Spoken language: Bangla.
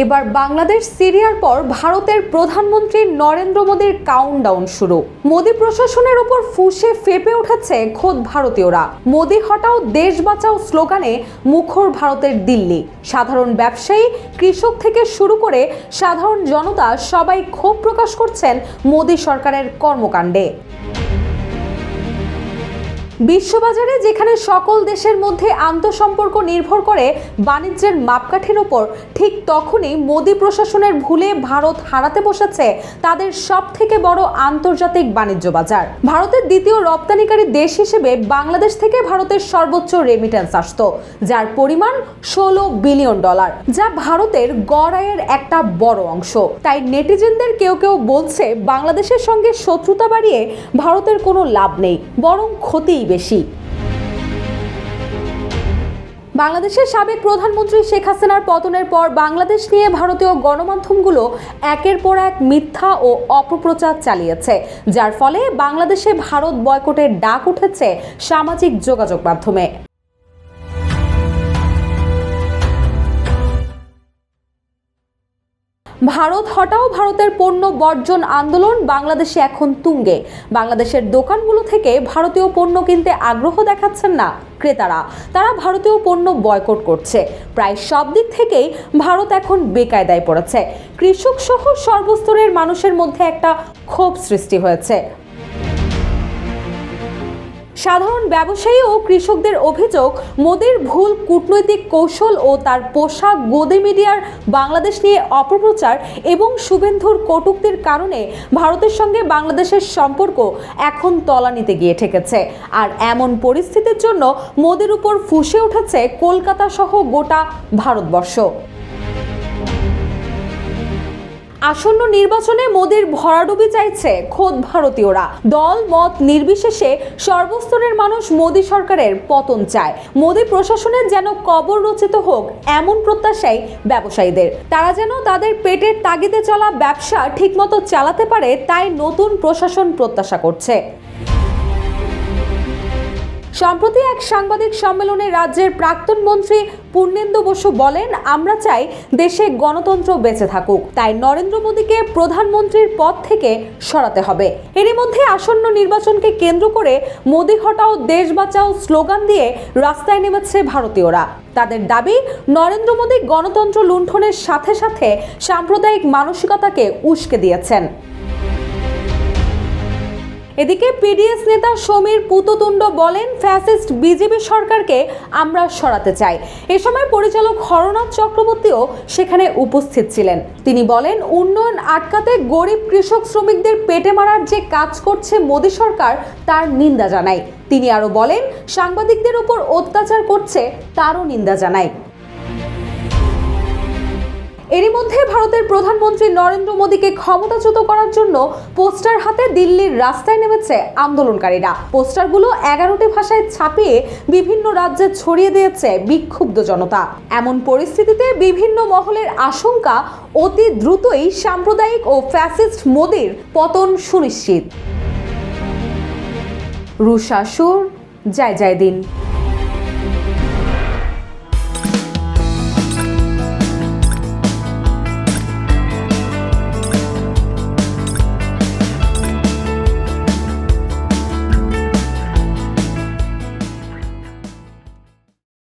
এবার বাংলাদেশ সিরিয়ার পর ভারতের প্রধানমন্ত্রী নরেন্দ্র মোদীর কাউন্টডাউন শুরু। মোদী প্রশাসনের উপর ফুঁসে ফেপে উঠেছে খোদ ভারতীয়রা। মোদী হটাও দেশ বাঁচাও স্লোগানে মুখর ভারতের দিল্লি। সাধারণ ব্যবসায়ী, কৃষক থেকে শুরু করে সাধারণ জনতা সবাই ক্ষোভ প্রকাশ করছেন মোদী সরকারের কর্মকাণ্ডে। বিশ্ববাজারে যেখানে সকল দেশের মধ্যে আন্তঃসম্পর্ক নির্ভর করে বাণিজ্যের মাপকাঠির ওপর, ঠিক তখনই মোদী প্রশাসনের ভুলে ভারত হারাতে বসেছে তাদের সবথেকে বড় আন্তর্জাতিক বাণিজ্য বাজার। ভারতের দ্বিতীয় রপ্তানিকারী দেশ হিসেবে বাংলাদেশ থেকে ভারতের সর্বোচ্চ রেমিটেন্স আসতো, যার পরিমাণ $16 বিলিয়ন, যা ভারতের গড় আয়ের একটা বড় অংশ। তাই নেটিজেনদের কেউ কেউ বলছে বাংলাদেশের সঙ্গে শত্রুতা বাড়িয়ে ভারতের কোনো লাভ নেই, বরং ক্ষতিই বেশি। বাংলাদেশের সাবেক প্রধানমন্ত্রী শেখ হাসিনার পতনের পর বাংলাদেশ নিয়ে ভারতীয় গণমাধ্যমগুলো একের পর এক মিথ্যা ও অপপ্রচার চালিয়েছে, যার ফলে বাংলাদেশে ভারত বয়কটের ডাক উঠেছে সামাজিক যোগাযোগ মাধ্যমে। ভারত হটাও ভারতের পণ্য বর্জন আন্দোলন বাংলাদেশে এখন তুঙ্গে। বাংলাদেশের দোকানগুলো থেকে ভারতীয় পণ্য কিনতে আগ্রহ দেখাচ্ছেন না ক্রেতারা, তারা ভারতীয় পণ্য বয়কট করছে। প্রায় সব দিক থেকেই ভারত এখন বেকায়দায় পড়েছে। কৃষক সহ সর্বস্তরের মানুষের মধ্যে একটা ক্ষোভ সৃষ্টি হয়েছে। সাধারণ ব্যবসায়ী ও কৃষকদের অভিযোগ, মোদীর ভুল কূটনৈতিক কৌশল ও তার পোশাক গদি মিডিয়ার বাংলাদেশ নিয়ে অপপ্রচার এবং শুভেন্দুর কটূক্তির কারণে ভারতের সঙ্গে বাংলাদেশের সম্পর্ক এখন তলানিতে গিয়ে ঠেকেছে। আর এমন পরিস্থিতির জন্য মোদীর উপর ফুঁসে উঠেছে কলকাতা সহ গোটা ভারতবর্ষ। আসন্ন নির্বাচনে মোদীর ভরাডুবি চাইছে খোদ ভারতীয়রা। দল মত নির্বিশেষে সর্বস্তরের মানুষ মোদী সরকারের পতন চায়। মোদী প্রশাসনের যেন কবর রচিত হোক, এমন প্রত্যাশাই ব্যবসায়ীদের। তারা যেন তাদের পেটের তাগিদে চলা ব্যবসা ঠিকমতো চালাতে পারে, তাই নতুন প্রশাসন প্রত্যাশা করছে। সম্প্রতি এক সাংবাদিক সম্মেলনে রাজ্যের প্রাক্তন মন্ত্রী পূর্ণেন্দু বসু বলেন, আমরা চাই দেশে গণতন্ত্র বেঁচে থাকুক, তাই নরেন্দ্র মোদীকে প্রধানমন্ত্রীর পদ থেকে সরাতে হবে। এরই মধ্যে আসন্ন নির্বাচনকে কেন্দ্র করে মোদী হটাও দেশ বাঁচাও স্লোগান দিয়ে রাস্তায় নেমেছে ভারতীয়রা। তাদের দাবি, নরেন্দ্র মোদী গণতন্ত্র লুণ্ঠনের সাথে সাথে সাম্প্রদায়িক মানসিকতাকে উস্কে দিয়েছেন। এদিকে পিডিএস নেতা সমীর পুততুণ্ড বলেন, ফ্যাসিস্ট বিজেপি সরকারকে আমরা সরাতে চাই। এ সময় পরিচালক হরনাথ চক্রবর্তীও সেখানে উপস্থিত ছিলেন। তিনি বলেন, উন্নয়ন আটকাতে গরিব কৃষক শ্রমিকদের পেটে মারার যে কাজ করছে মোদী সরকার, তার নিন্দা জানাই। তিনি আরো বলেন, সাংবাদিকদের উপর অত্যাচার করছে, তারও নিন্দা জানাই। এরই মধ্যে ভারতের প্রধানমন্ত্রী নরেন্দ্র মোদীকে ক্ষমতাচ্যুত করার জন্য পোস্টার হাতে দিল্লির রাস্তায় নেমেছে আন্দোলনকারীরা। পোস্টারগুলো 11টি ভাষায় ছাপিয়ে বিভিন্ন রাজ্যে ছড়িয়ে দিয়েছে বিক্ষুব্ধ জনতা। এমন পরিস্থিতিতে বিভিন্ন মহলের আশঙ্কা, অতি দ্রুতই সাম্প্রদায়িক ও ফ্যাসিস্ট মোদীর পতন সুনিশ্চিত। রুশা সুর, জয় জয় দিন।